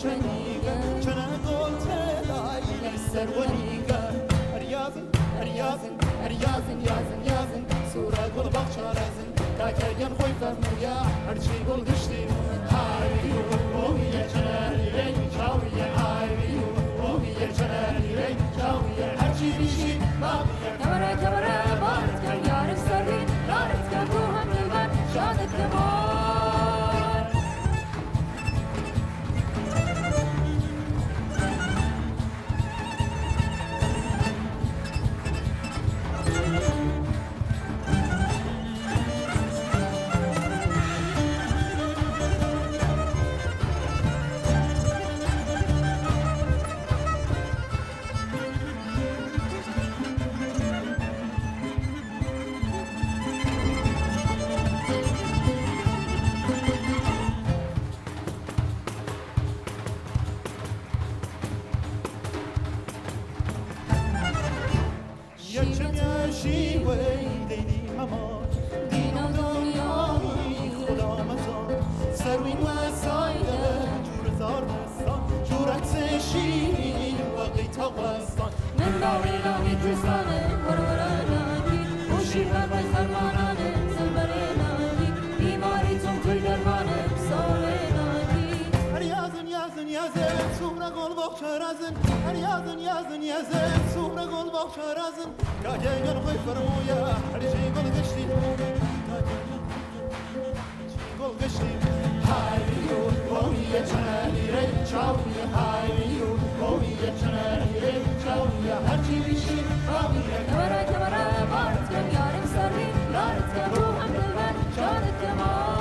شنيقة شنا قلت لا يسر ونيقة رياضن رياضن رياضن يازن يازن سورة قل بخشة رازن كاكاين خوي فهمويا هرشي قل قشتي هايو وهي شنالي ري شاوية هايو وهي شنالي ري شاوية هرشي ريشي مامية كبرة كبرة بارت كم يعرف سرين نارت كم روحم للبن شادت كمان يكشم يا شيوي ديدي ماما دينا دنياي خدا مزار سروين وسايدة جور ثار دستان جورك سشيني وقت غستان من داوری لاغی کستانم وروراناکی وشیفه بای خرمانانم زنبراناکی بیماری تون توی درمانم ساویناکی هر یازن یازن یازن سومرا گل بخشا رازن هر یازن یازن یازن سومرا گل بخشا رازن کاجیگن خوی فرمویا هر شی گل گشتی گل گشتی هایو وویه چنانی ری چاویه هایو وویه چنانی ری چاویه هر چی بیشی آویه كبرة كبرة بارت كم يعرف سرين نارت كم روحم للبن شادت كمان